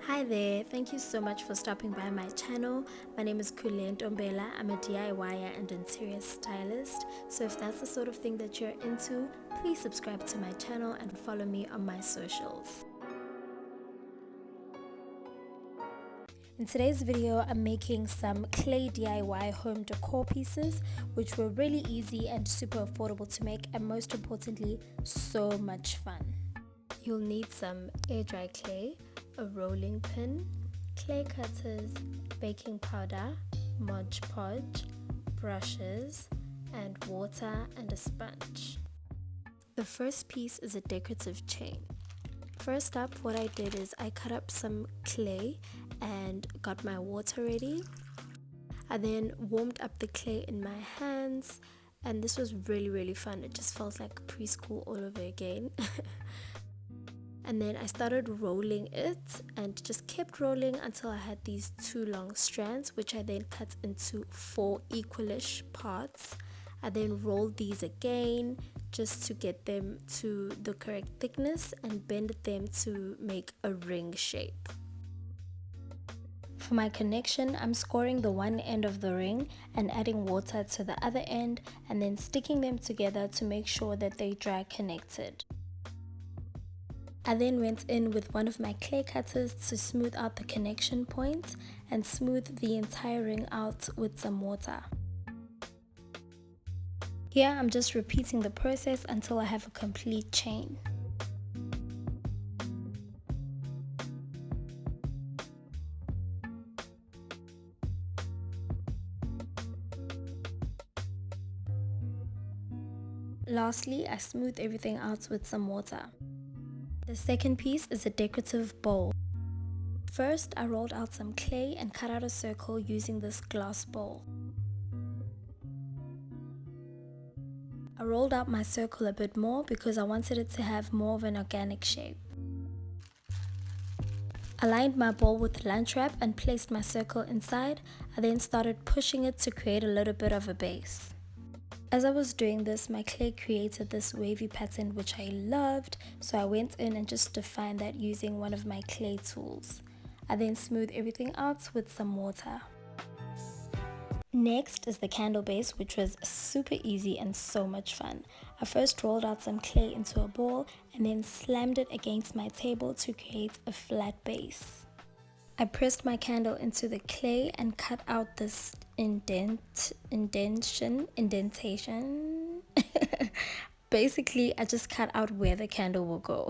Hi there, thank you so much for stopping by my channel. My name is Khule Ntombela. I'm a DIYer and interior stylist. So if that's the sort of thing that you're into, please subscribe to my channel and follow me on my socials. In today's video, I'm making some clay DIY home decor pieces, which were really easy and super affordable to make, and most importantly, so much fun. You'll need some air dry clay, a rolling pin, clay cutters, baking powder, Mod Podge, brushes, and water and a sponge. The first piece is a decorative chain. First up, what I did is I cut up some clay and got my water ready. I then warmed up the clay in my hands, and this was really fun. It just felt like preschool all over again. And then I started rolling it and just kept rolling until I had these two long strands, which I then cut into 4 equalish parts. I then rolled these again just to get them to the correct thickness and bend them to make a ring shape. For my connection, I'm scoring the one end of the ring and adding water to the other end and then sticking them together to make sure that they dry connected. I then went in with one of my clay cutters to smooth out the connection point and smooth the entire ring out with some water. Here I'm just repeating the process until I have a complete chain. Lastly, I smooth everything out with some water. The second piece is a decorative bowl. First, I rolled out some clay and cut out a circle using this glass bowl. I rolled out my circle a bit more because I wanted it to have more of an organic shape. I lined my bowl with lunch wrap and placed my circle inside. I then started pushing it to create a little bit of a base. As I was doing this, my clay created this wavy pattern which I loved, so I went in and just defined that using one of my clay tools. I then smoothed everything out with some water. Next is the candle base, which was super easy and so much fun. I first rolled out some clay into a ball and then slammed it against my table to create a flat base. I pressed my candle into the clay and cut out this indentation. Basically, I just cut out where the candle will go.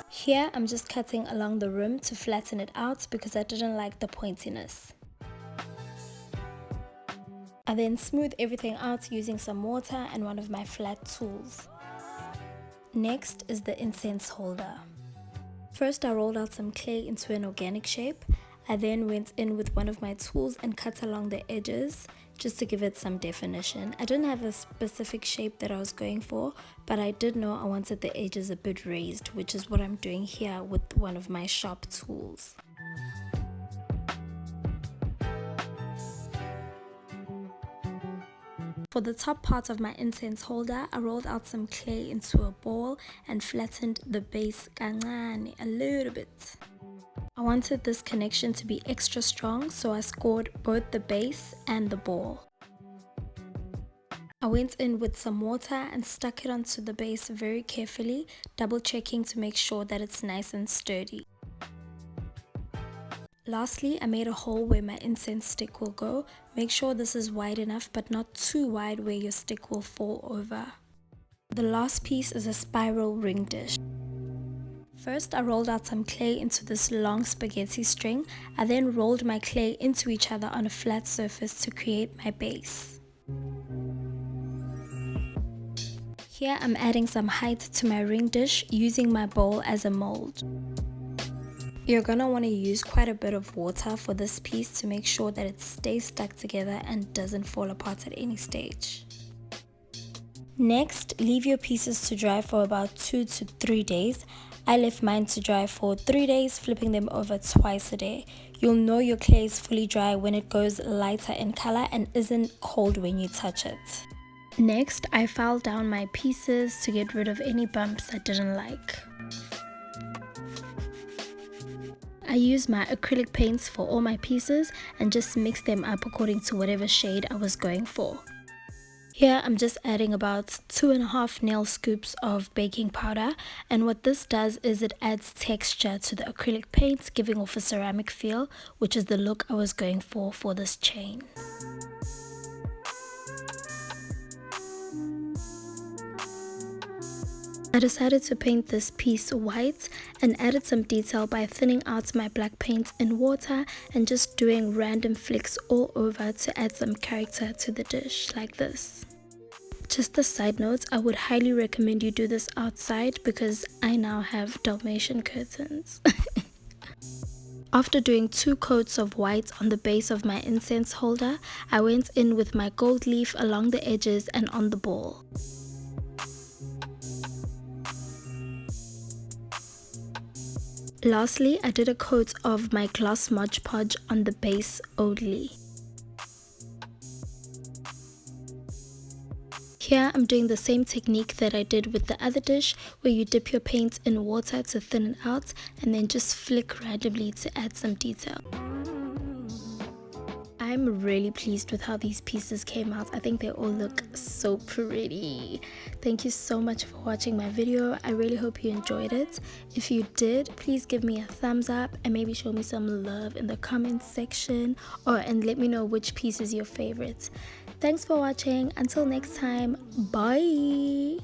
Here, I'm just cutting along the rim to flatten it out because I didn't like the pointiness. I then smooth everything out using some water and one of my flat tools. Next is the incense holder. First, I rolled out some clay into an organic shape. I then went in with one of my tools and cut along the edges just to give it some definition. I didn't have a specific shape that I was going for, but I did know I wanted the edges a bit raised, which is what I'm doing here with one of my sharp tools. For the top part of my incense holder, I rolled out some clay into a ball and flattened the base kancane a little bit. I wanted this connection to be extra strong, so I scored both the base and the ball. I went in with some water and stuck it onto the base very carefully, double checking to make sure that it's nice and sturdy. Lastly, I made a hole where my incense stick will go. Make sure this is wide enough but not too wide where your stick will fall over. The last piece is a spiral ring dish. First, I rolled out some clay into this long spaghetti string. I then rolled my clay into each other on a flat surface to create my base. Here I'm adding some height to my ring dish using my bowl as a mold. You're gonna want to use quite a bit of water for this piece to make sure that it stays stuck together and doesn't fall apart at any stage. Next, leave your pieces to dry for about 2 to 3 days. I left mine to dry for 3 days, flipping them over twice a day. You'll know your clay is fully dry when it goes lighter in color and isn't cold when you touch it. Next, I filed down my pieces to get rid of any bumps I didn't like. I used my acrylic paints for all my pieces and just mixed them up according to whatever shade I was going for. Here I'm just adding about 2.5 nail scoops of baking powder, and what this does is it adds texture to the acrylic paints, giving off a ceramic feel, which is the look I was going for this chain. I decided to paint this piece white and added some detail by thinning out my black paint in water and just doing random flicks all over to add some character to the dish like this. Just a side note, I would highly recommend you do this outside because I now have Dalmatian curtains. After doing 2 coats of white on the base of my incense holder, I went in with my gold leaf along the edges and on the ball. Lastly, I did a coat of my gloss Mod Podge on the base only. Here I'm doing the same technique that I did with the other dish, where you dip your paint in water to thin it out and then just flick randomly to add some detail. I'm really pleased with how these pieces came out. I think they all look so pretty. Thank you so much for watching my video. I really hope you enjoyed it. If you did, please give me a thumbs up and maybe show me some love in the comments section, and let me know which piece is your favorite. Thanks for watching. Until next time, bye.